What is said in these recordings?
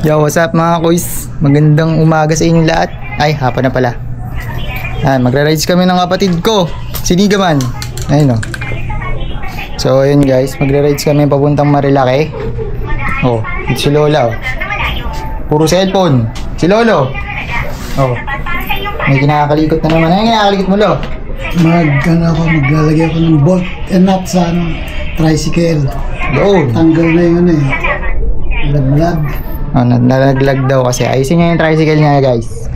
Yo, what's up mga kuys? Magandang umaga sa inyong lahat. Ay, hapon na pala. Magra-rides kami ng kapatid ko, si Nigaman. Ayun o. So, ayun guys, magra-rides kami papuntang Marilake. Oh, si Lola oh. Puro cellphone. Si Lolo. Oh. May kinakalikot na naman. Ay, kinakalikot mo, Lo? Maglalagay ako ng bolt and nut sa tricycle. Doon. Tanggal na yun laglag. Oh, nalaglag daw kasi. Ayusin niya yung tricycle niya guys.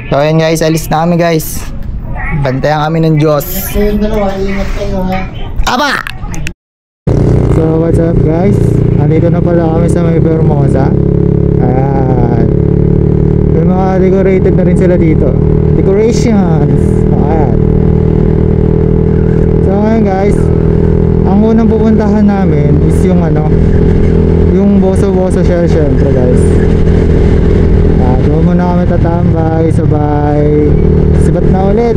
So ayan guys, alis na kami guys. Bantayan kami ng Diyos. Kayong dalawa, ingat kayo ha. Aba! So what's up guys? Andito na pala kami sa may Vermosa. Ayan. May mga decorated na rin sila dito. Decorations. Ayan. So ngayon guys, ang unang pupuntahan namin is yung yung Boso-Boso Shell syempre guys. Doon muna kami tatambay, sabay sibat na ulit.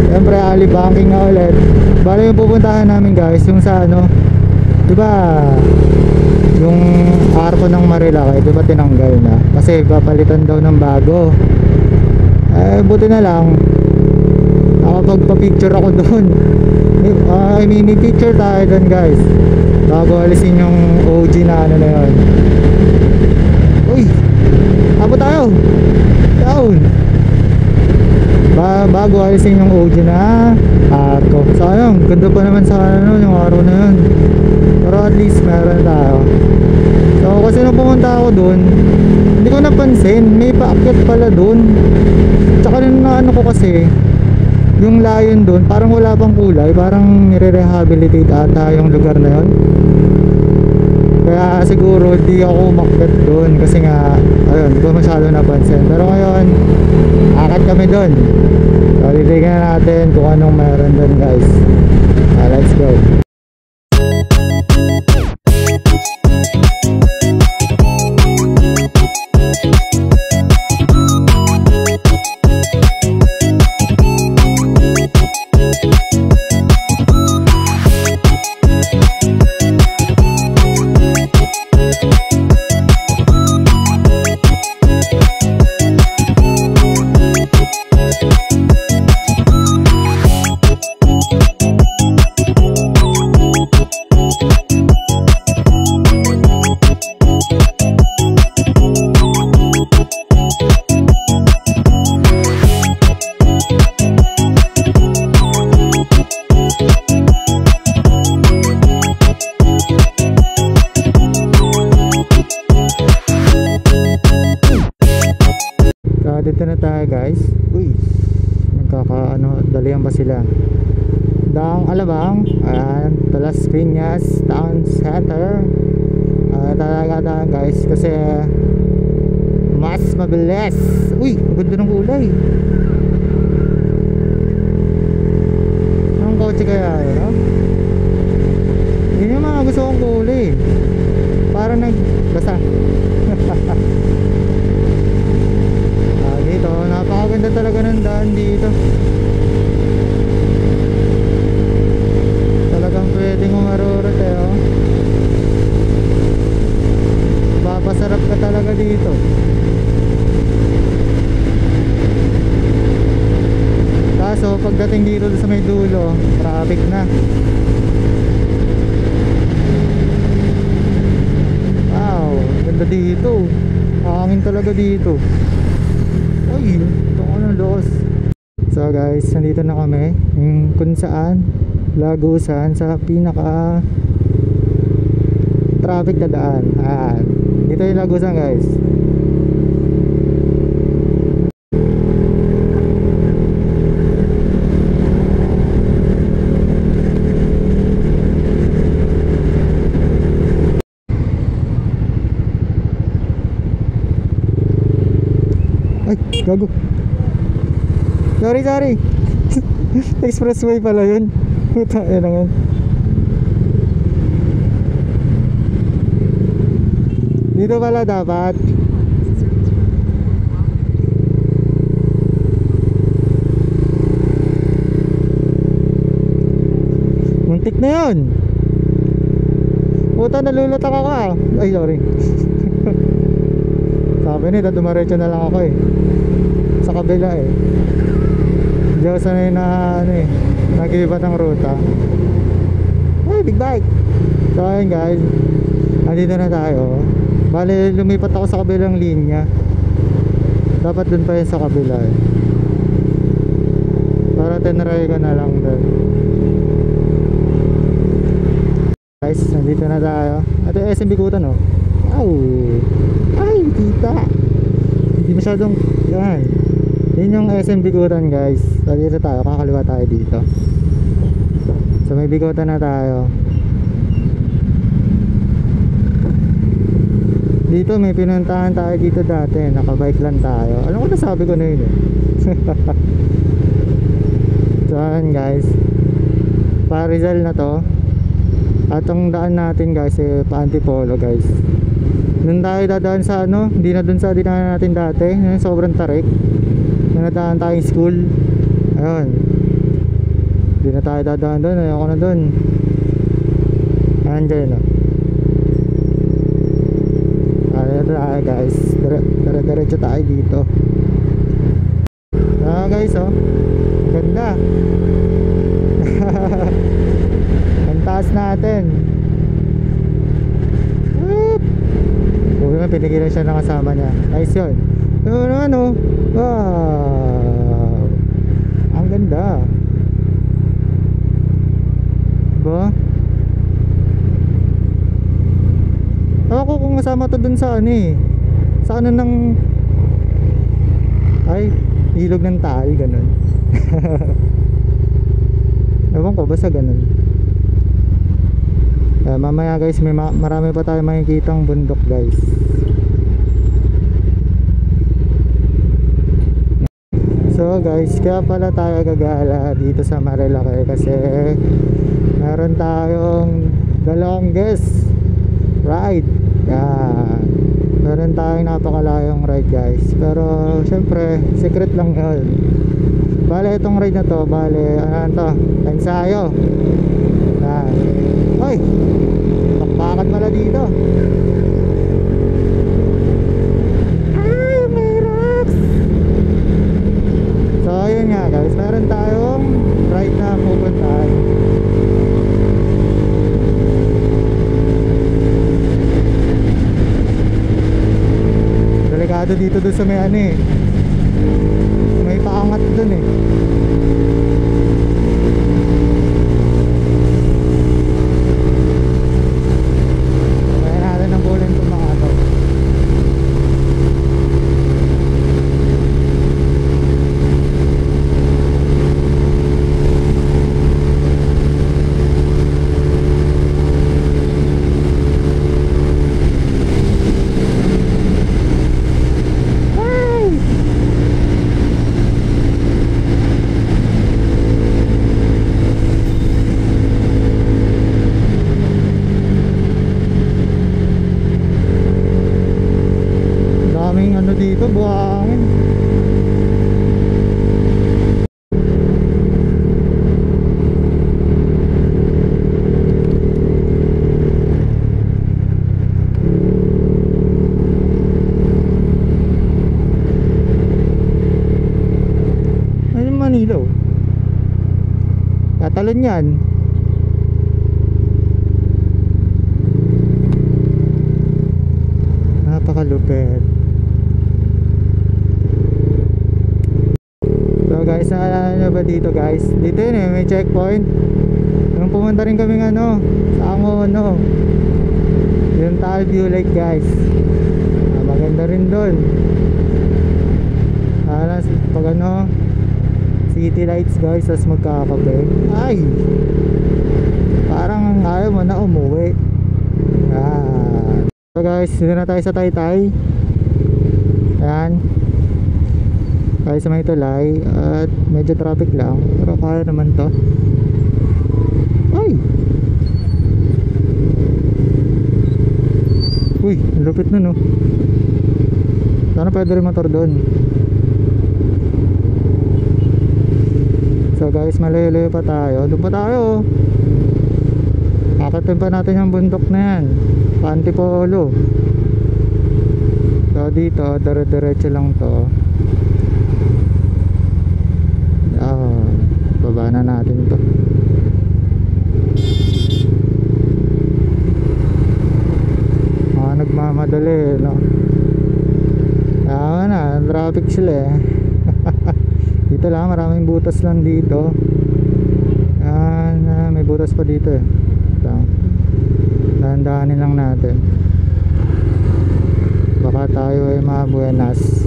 Syempre alibanking na ulit. Bale yung pupuntahan namin guys, yung sa diba yung arko ng Marilake, diba tinanggal na kasi papalitan daw ng bago. Buti na lang nakapagpa-picture ako doon. I mean, picture tayo doon guys bago alisin yung OG na na yun. Uy, abo tayo down bago alisin yung OG na arko. Sayang, ganda pa naman sa yung araw na yun, pero at least meron tayo. So kasi nung pumunta ako doon, hindi ko napansin may paakyat pala doon. Tsaka nung ko kasi yung layon doon, parang wala pang kulay, parang nire-rehabilitate ata yung lugar na yun. Kaya siguro di ako umakyat doon kasi nga ayun, di ko masyado napansin. Pero ngayon akit kami doon. So titignan natin kung anong meron doon guys. Let's go. Dito na tayo guys. Uy, dalihan ba sila? Daang Alabang and Las Piñas Town Center. Talaga tayo guys kasi mas mabilis. Uy, ganda ng kulay. Anong kotse kaya yun? Yun yung mga gusto kong kulay. Para basta dito, napakaganda talaga ng daan dito. Talagang pwedeng umarurot papasarap ka talaga dito. Kaso pagdating dito sa may dulo, traffic na. Wow, ganda dito. Hangin talaga dito. Ay, ito ko ng loss. So guys, nandito na kami yung kung saan Lagusan sa pinaka traffic na daan. Dito yung Lagusan guys. Ay, gago. Sorry. Expressway pala yun. Puta, yan lang yan. Dito pala dapat. Muntik na yun. Puta, nalulutak ako ah. Ay, sorry. Sabi nito, dumaretso na lang ako eh. Sa kabila eh. Hindi ako sanay na ano eh, nag-iba ng ruta. Hey, big bike! So ayun guys, andito na tayo. Bale, lumipat ako sa kabilang linya. Dapat dun pa yun sa kabila eh. Para tinry ko na lang dun. Guys, nandito na tayo. Ito yung SM Bikutan oh. Wow! Ay, kita! Hindi masyadong, yan. Yun yung SM Bikutan guys. So dito tayo, kakaliwa tayo dito. So may Bikutan na tayo. Dito may pinuntahan tayo dito dati. Nakabike lang tayo. Alam ko nasabi ko na yun eh. So ayan guys, pa-Rizal na to. At ang daan natin guys eh, pa-Antipolo guys. Doon tayo dadaan sa ano, hindi na doon sa dinaan natin dati. Yung sobrang tarik. Nadaan tayong school. Ayun. Hindi na tayo dadaan doon. Ayoko na doon. Andiyan o. Ayun tayo guys. Diretso tayo dito. Guys oh. Ganda. Ang taas natin. Uy, pinigilan siya ng kasama niya. Nice yun. Ano? Wow. Ang ganda. Diba? Ako kung kasama to dun sa ano eh. Sa ano ng ay, ilog ng taal, ganun. Ewan ko, basta ganun. Mamaya guys, may marami pa tayo makikitang bundok guys. So guys, kaya pala tayo gagala dito sa Marilake kasi meron tayong the longest ride. Yan. Meron tayong napakalayong ride guys. Pero syempre, secret lang yun. Bale, itong ride na to, bale, ano to? Ensayo. Yan. Hoy! Bakit pala dito? Ay, may rocks! So, ayun nga guys, meron tayong ride na pupuntahan. Delikado dito doon sa may ano eh. May paangat doon eh. Dito buhangin. Ayun Manilo. Tatalon yan. Napakalupit. So guys, naalala nyo ba dito guys? Dito yun eh, may checkpoint. Nung pumunta rin kami ano, sa Angono. Yung Taal View Lake guys. Maganda rin doon. Pag ano, city lights guys, as magkakape. Ay! Parang ayaw mo na umuwi. Yan. So guys, dito na tayo sa Taytay. Yan. Tayo sa may tulay at medyo traffic lang pero kaya naman to. Ay! Uy, lupit na no. Sana pwede rin motor doon. So guys, malayo-layo pa tayo. Doon pa tayo. Akitin pa natin yung bundok na yan, pa Antipolo. So dito dire-diretso lang to. Baba na natin to. Nagmamadali no. Tama na, traffic sila eh. Dito lang, maraming butas lang dito. May butas pa dito eh. Dahan-dahanin lang natin. Baka tayo ay mabuenas.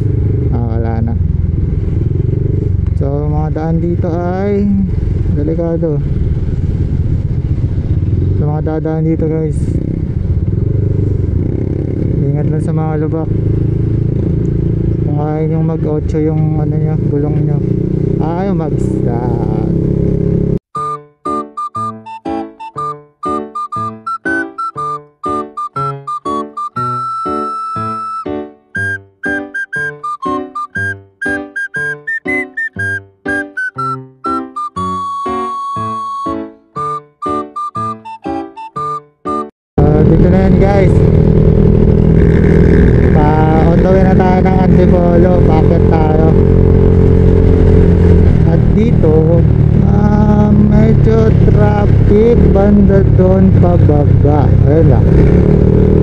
Wala na. So mga daan dito ay delikado. So mga dadaan dito guys, ingat lang sa mga lubak. Kung ayaw nyong mag-8 yung ano nyo, gulong nyo, ayaw mag-stop. Dito na yan guys, on the way na tayo ng Antipolo. Bakit tayo at dito medyo traffic banda doon pababa. Ayun lang,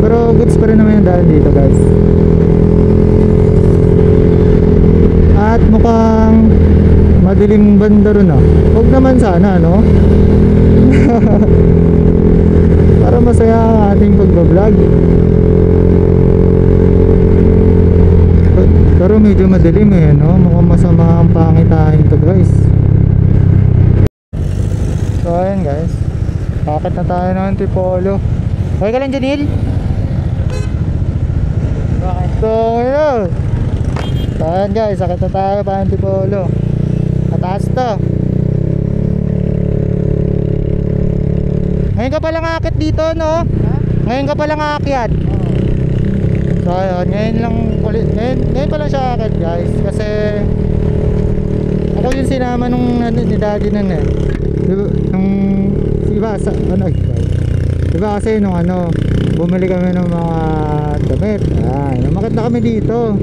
pero goods pa rin naman yung daan dito guys. At mukhang madilim banda ron huwag naman sana no. Para masaya ang ating pagbablog. Pero medyo madilim eh no? Mukhang masama ang pangitain to guys. So ayun guys, bakit na tayo ng Antipolo. Okay ka lang Janil? Bakit? So ayun, so ayun guys, sakit na tayo pa Antipolo. Mataas to. Ngayon ka palang akit dito no? Ngayon ka palang aakyat. So ayun, ngayon pa lang siya akit guys. Kasi ako yung sinama nung ni daddy nun eh. Diba, nung iba sa ano diba kasi nung bumili kami ng mga damit. Umakit na kami dito.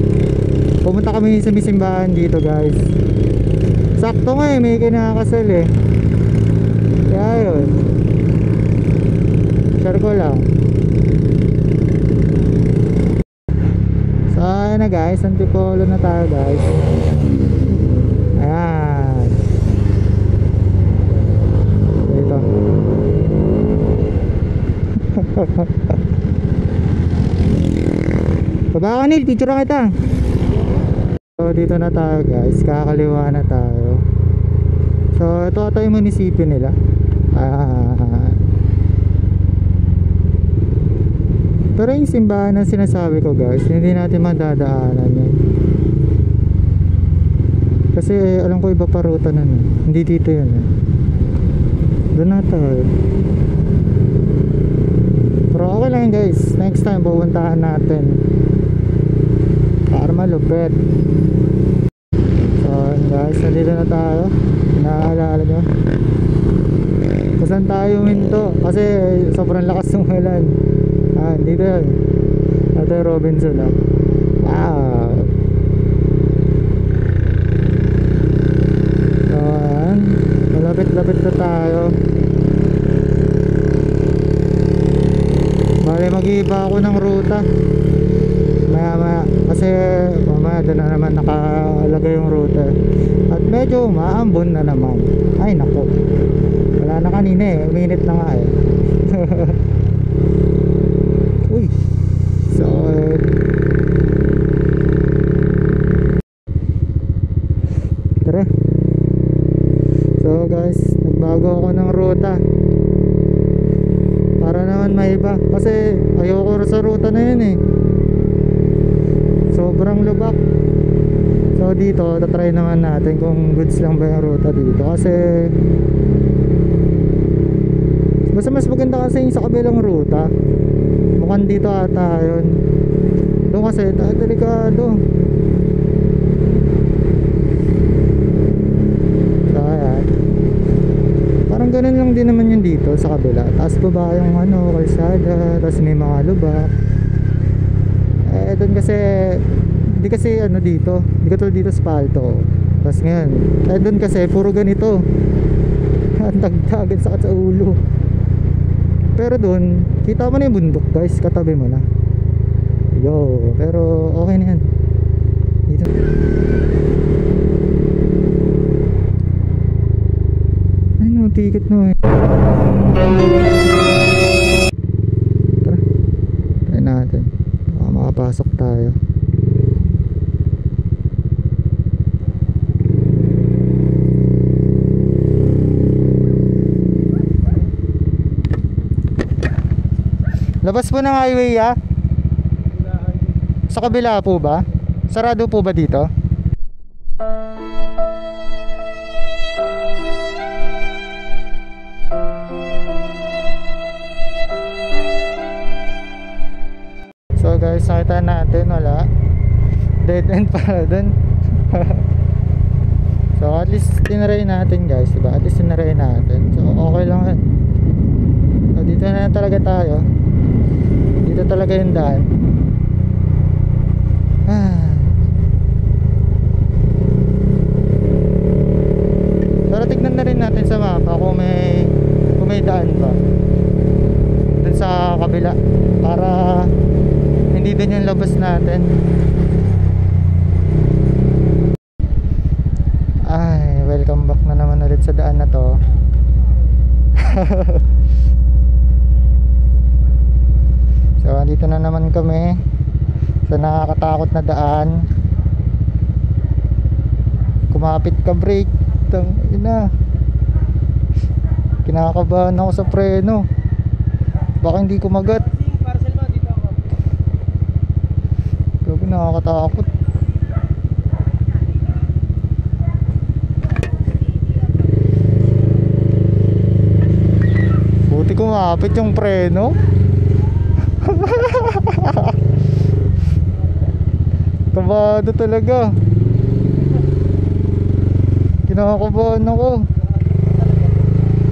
Pumunta kami sa simbahan dito guys. Sakto nga eh, may kinakasal eh. Kaya yun, share ko lang. So ayun na guys, Antipolo na tayo guys. Ayan. Dito. Baba ka Neil, picture na kita. So dito na tayo guys, kakaliwa na tayo. So ito ata yung munisipyo nila. Pero yung simbahan na sinasabi ko guys, hindi natin madadaanan yun. Kasi alam ko iba pa ruta na nun. Hindi dito yun eh. Doon na tayo. Pero okay lang guys, next time pupuntahan natin para malupit. So guys, nandito na tayo. Naaalala nyo kung saan tayo huminto kasi sobrang lakas ng ulan. Dito yun, ito yung Robinson wow. So ayan, malapit-lapit na tayo. Bale mag-iiba ako ng ruta maya kasi mamaya doon na naman nakalagay yung ruta at medyo maambon na naman. Ay nako, wala na kanina eh, uminit na nga eh. Uy, so tara. So guys, nagbago ako ng ruta para naman maiba kasi ayoko sa ruta na yun eh, sobrang lubak. So dito, tatry naman natin kung goods lang ba yung ruta dito kasi basta mas maganda kasi yung sa kabilang ruta. Mukhang dito ata yun. Doon kasi delikado. So ayan, parang ganun lang din naman yun dito sa kabila. Tapos baba yung kalsada, tapos may mga lubak. doon kasi hindi kasi ano dito, hindi katulad dito sa Palto. Tapos ngayon, doon kasi puro ganito. Ang dagdagan sakit sa ulo. Pero doon, kita mo na yung bundok guys, katabi mo na. Yo, pero okay na yan. Dito. Ano, ticket no eh. Tara, try natin. Baka makapasok tayo. Labas po ng highway Sa kabila po ba? Sarado po ba dito? So guys, nakita natin wala. Dead end pala dun. So at least tinaray natin guys, diba? At least tinaray natin. So okay lang yan. So dito na talaga tayo. Dito talaga yung daan. Pero tignan na rin natin sa mapa kung may daan ba dun sa kabila, para hindi din yung labas natin. Ay, welcome back na naman ulit sa daan na to. So dito na naman kami sa nakakatakot na daan. Kumapit ka brake, ina. Kinakabahan ako sa preno, baka hindi kumagat. Grabe, nakakatakot. Buti kumapit yung preno. Kabado talaga. Kinakabahan ako.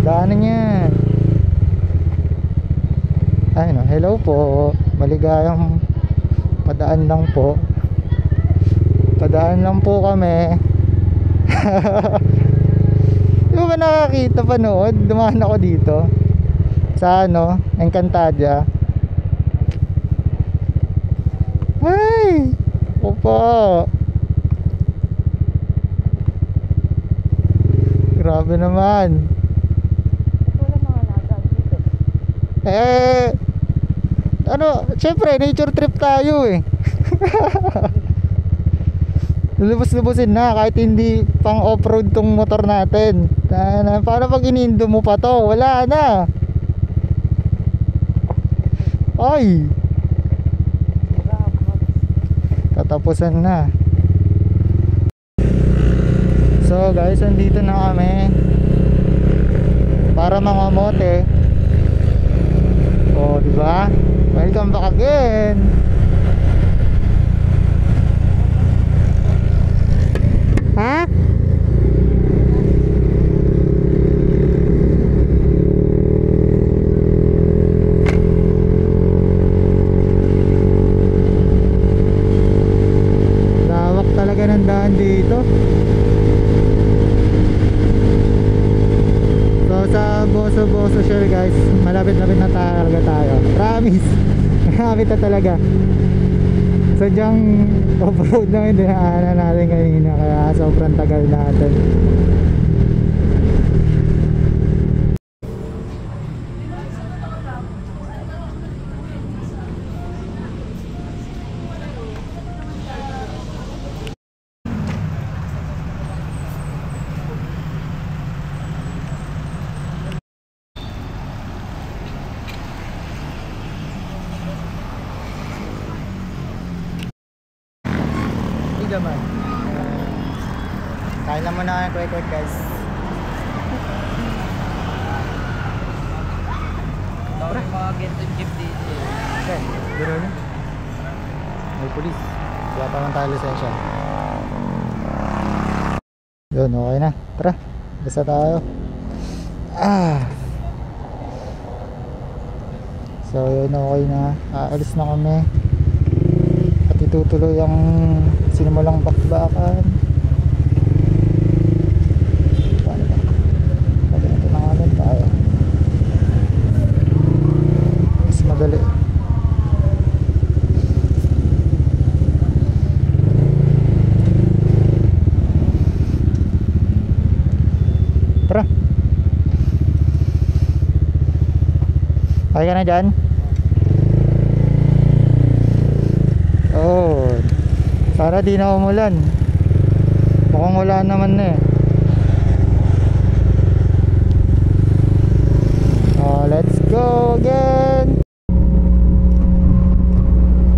Daanan yan. Ay no, hello po. Maligayang padaan lang po. Padaan lang po kami. Di ba nakakita panood? Dumaan ako dito sa ano, Encantadia. Ay! Opa! Grabe naman. Wala mga lagat dito. Ano, syempre nature trip tayo eh. Lubos-lubosin na kahit hindi pang off-road tong motor natin. Paano pag inindo mo pa to? Wala na. Ay! Tatapusan na. So guys, andito na kami para mangamote. Oh, di ba? Welcome back again. Ha? Lawak talaga ng daan dito. So sa Boso Shore guys, malapit-lapit na talaga tayo. Promise. Malapit na talaga. Sadyang off-road lang yung dinaanan natin kanina, kaya sobrang tagal natin. Naman. Kain lang muna ng quick guys. Tawag yung mga get and jeep dito. Okay, gano'n na. May police. Wala pa man tayo lisensya. Yun, okay na. Tara, basta tayo. So yun, okay na. Aalis na kami. At itutuloy ang sinimulang bakbakan. Paano ba? Pag ito na namin tayo. Mas madali. Tara. Okay ka na dyan? Oh, sana di na umulan. Mukhang wala naman na eh. Oh, let's go again.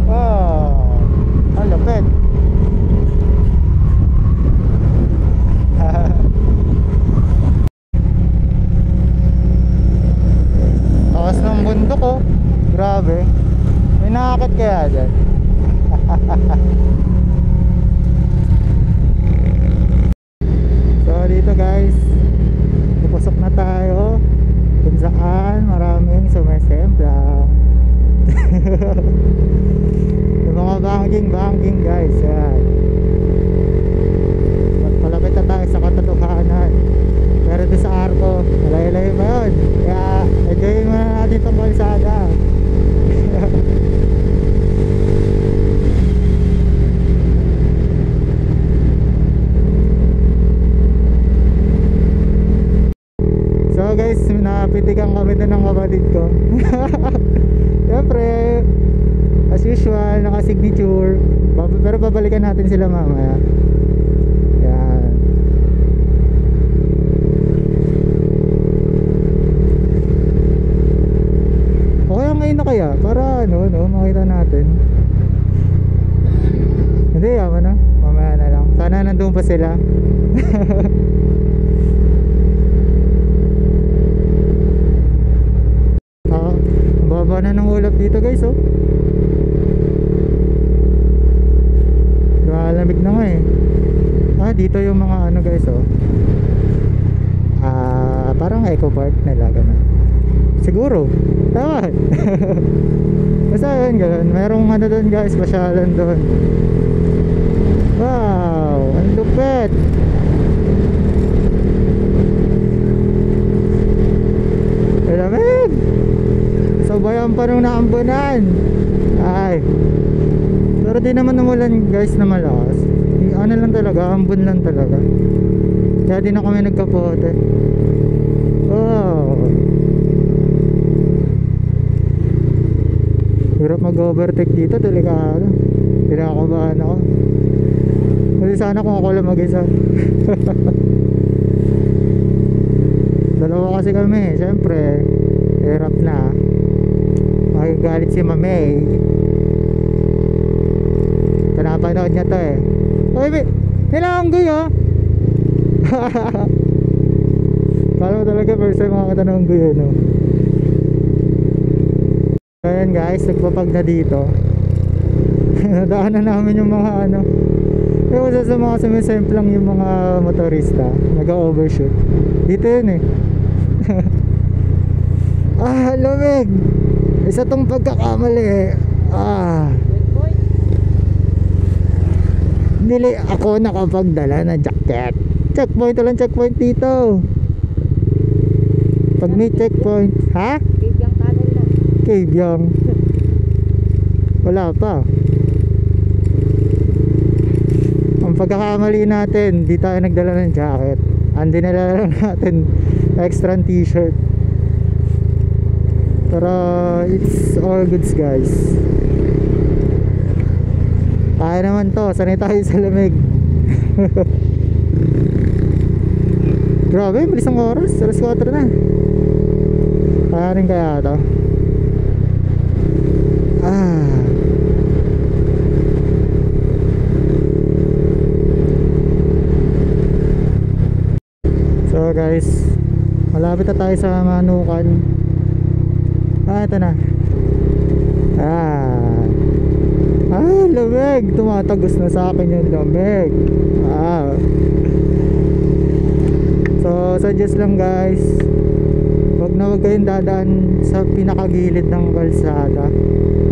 Oh, ang lapit. Takas ng bundok oh. Grabe. May nakakit kaya dyan. So dito guys, pupusok na tayo kung saan maraming sumisempla. Yung mga banking guys, yan. Palapit na tayo sa katotohanan. Pero doon sa Arco, malay-lay pa yun. Kaya enjoyin mo na natin itong kalsada. So guys, napitikan kami na ng kapatid ko. Siyempre, as usual, naka-signature. Pero babalikan natin sila mamaya. Yan. Okay ngayon na kaya? Para ano, makita natin. Hindi, yaman na. Mamaya na lang. Sana nandun pa sila. Baba na ng ulap dito guys oh. Malamig na nga eh. Dito yung mga ano guys oh. Parang eco park nila ganun. Siguro. Tama. Basta yun ganun. Merong ano doon guys, pasyalan doon. Wow, ang lupet. Malamig. Sabayan pa nung naambunan. Ay. Pero di naman umulan guys na malakas. Ano lang talaga, ambon lang talaga. Kaya di na kami nagkapote. Oh. Hirap mag-overtake dito, delikado. Pinakabahan ako. Kasi sana kung ako lang mag-isa. Dalawa kasi kami, syempre. Hirap na. Magagalit si Mamay. Ito napanood niya to eh. Uy, nilanggoy oh. Kala mo talaga first time makakita ng unggoy no? Ayan guys, nagpapag na dito. Nadaanan namin yung mga ano. Yung sa mga sumisemplang yung mga motorista nag-overshoot. Dito yun eh. Lumig. Isa tong pagkakamali. Nili ako nakapagdala ng jacket. Checkpoint, walang checkpoint dito. Pag may checkpoint, ha? Bigyang tunnel na. Bigyang. Wala pa. Ang pagkakamali natin, di tayo nagdala ng jacket. Ang dinala lang natin extra t-shirt. Pero it's all goods guys. Kaya naman to, sanay tayo sa lamig. Grabe, bilis ang oras, alas 4 na. Kaya rin kaya to. So guys, malapit na tayo sa Manukan. Ito na. Lamig. Tumatagos na sa akin yung lamig. So suggest lang guys, huwag na huwag kayong dadaan sa pinakagilid ng kalsada.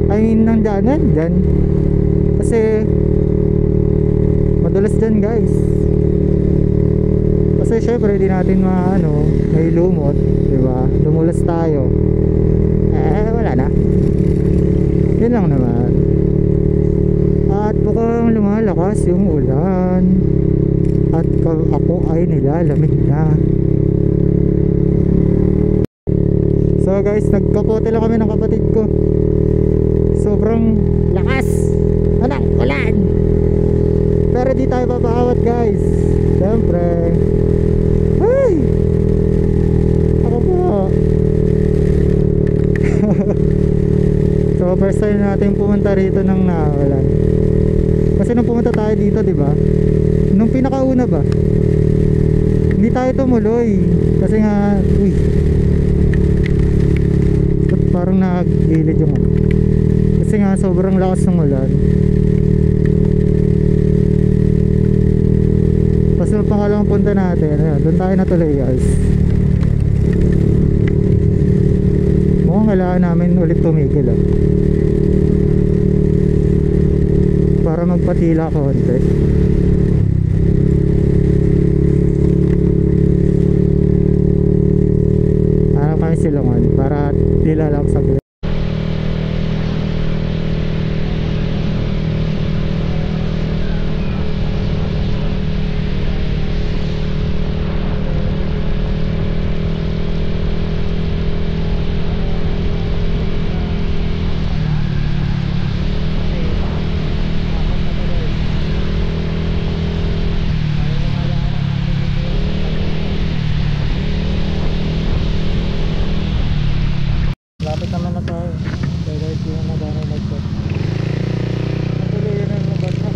I mean, ng daanan dyan. Kasi madulas dyan guys. Kasi syempre di natin may lumot, diba? Lumulas tayo. Wala na. Yun lang naman. At mukhang lumalakas yung ulan. At ako ay nilalamig na. So guys, nagkapote lang kami ng kapatid ko. Sobrang lakas ng ulan. Pero di tayo papawat guys. Siyempre. Ay! Ako po. So first time natin pumunta rito ng naulan. Kasi nung pumunta tayo dito, di ba? Nung pinakauna ba? Hindi tayo tumuloy. Kasi nga, parang nagilid yung kasi nga sobrang lakas ng ulan. Tapos yung pangalawang punta natin, doon tayo natuloy guys. Mukhang kailangan namin ulit tumigil para magpatila konti. Hanap kami silungan para tila lang sa buhay. Lapit naman na tayo. Kaya guys, yung nagano nagpot. Natuloy yun ang nabasa.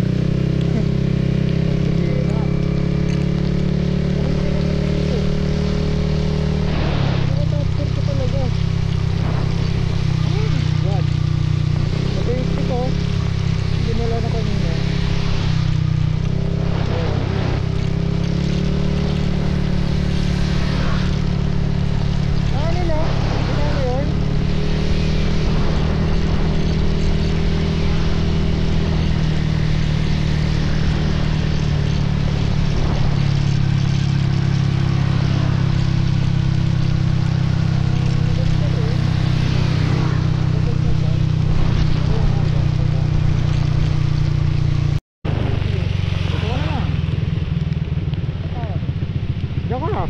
Diyan ka na.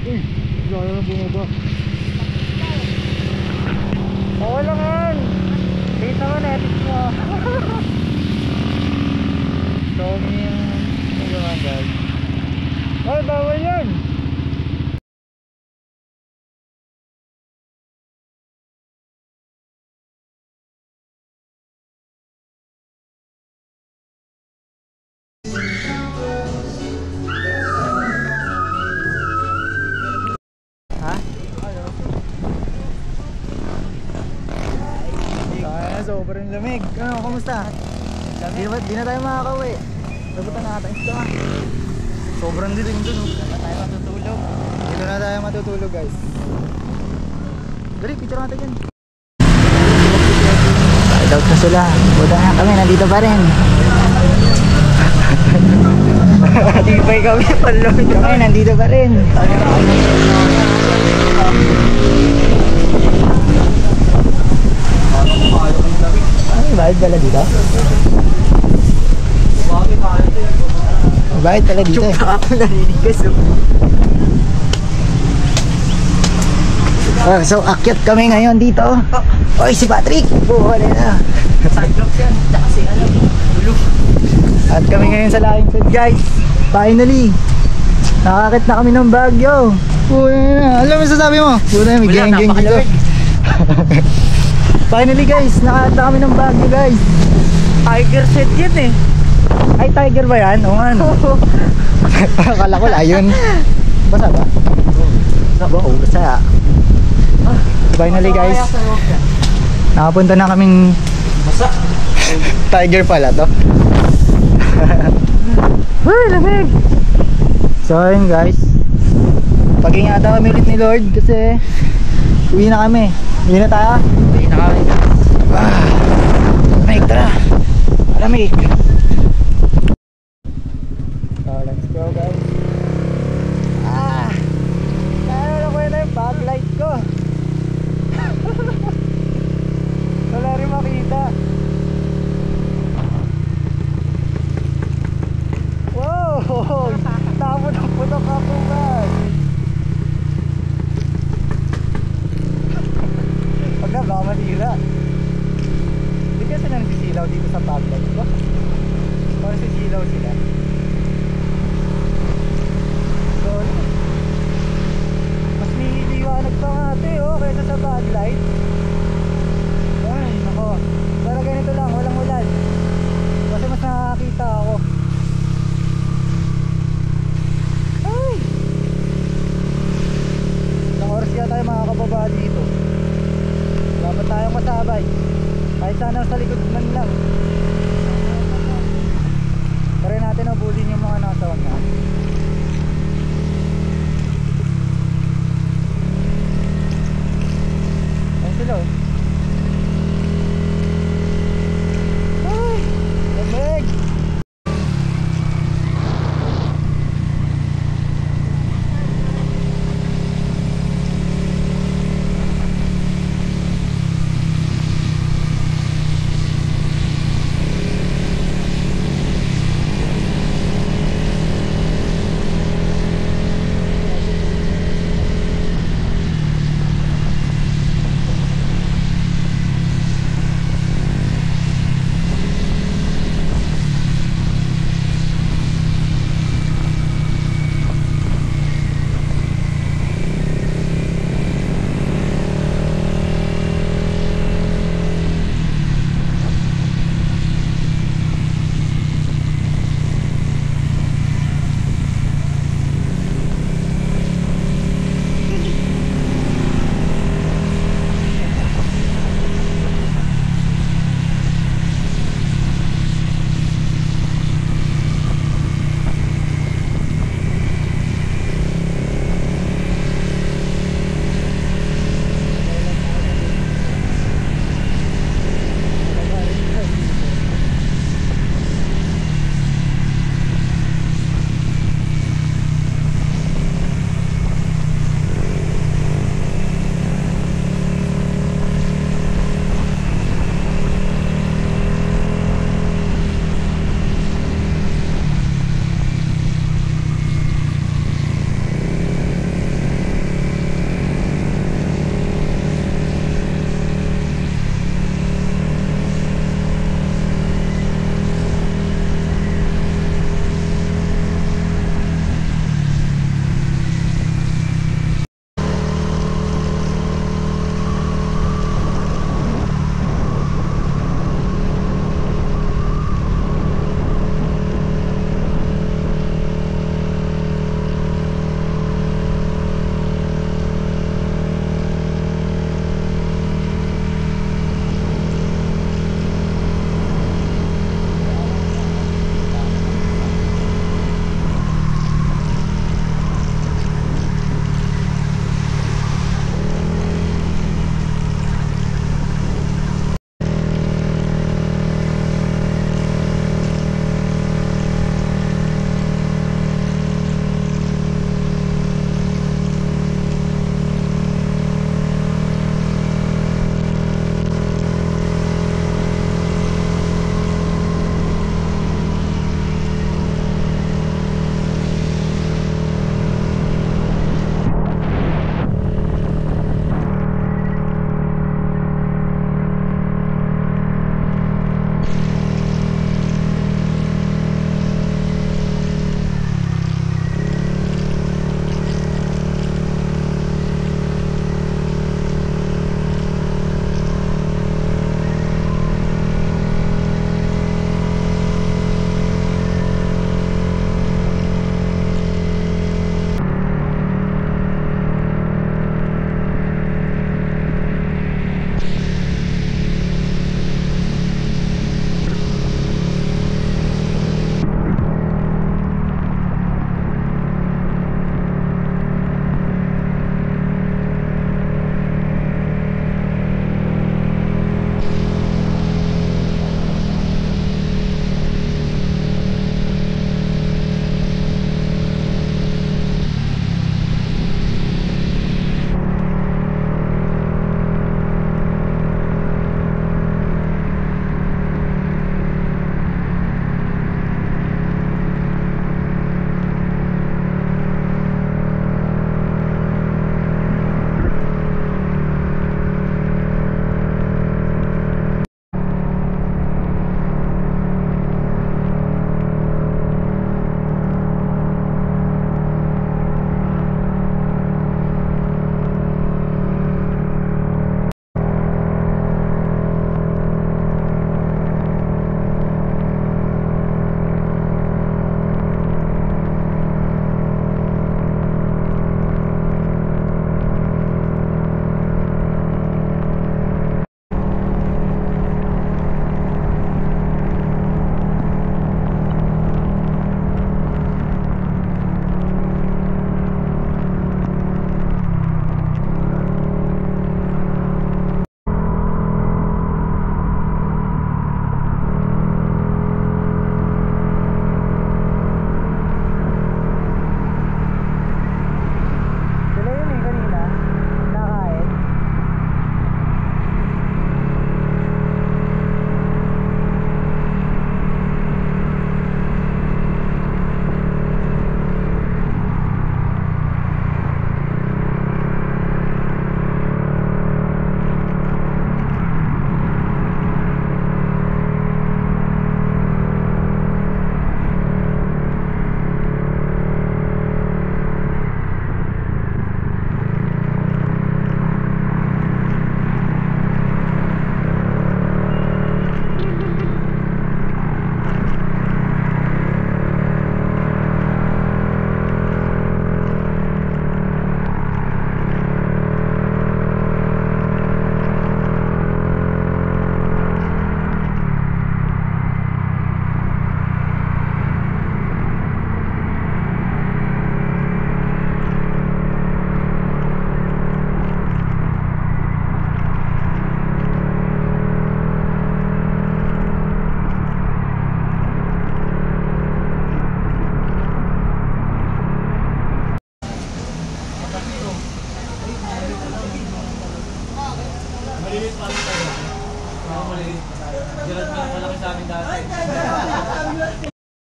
Diyan na bumaba. Oo lang yan. Dito mo na, edit mo. So, yung naman guys. Ay, bawal yan. Sobrang lamig. Ano, kumusta? Di na tayo makakauwi. Labutan natin ito Sobrang dilim dun. Dito na tayo matutulog. Dito na tayo matutulog guys. Dali, picture natin yan. Side out na sila. Buta na kami, nandito pa rin. Tibay kami, palong kami, nandito pa rin. Ay, bayad pala dito? Bayad pala dito eh. Tsuk ako naninigas. So, akyat kami ngayon dito. Oy, si Patrick! Buha na. Sidewalks yan, tsaka si Ulog. At kami ngayon sa Laing Sud guys. Finally! Nakakit na kami ng Baguio. Buha na. Alam mo sasabi mo? Buha na, may geng-geng dito. Finally guys, nakakita kami ng Baguio guys. Tiger set yan eh. Ay, tiger ba yan? O ano? Akala ko layon. Basa ba? Oo, basa. Finally guys, nakapunta na kaming tiger pala to. Uy, lamig. So ayun guys, Pag-ingatan kami ulit ni Lord kasi uwi na kami. Uwi na tayo. Uwi na kami. Lamig, tara. Lamig. So, let's go guys. Naalala ko yun na yung backlight ko. Wala rin makita. Wow! Tamo ng putok ako man. Pag na baka manira. Hindi kasi nagsisilaw dito sa backlight ko. Parang sisilaw sila. So, mas nililiwanag pa nga ito kaysa sa backlight.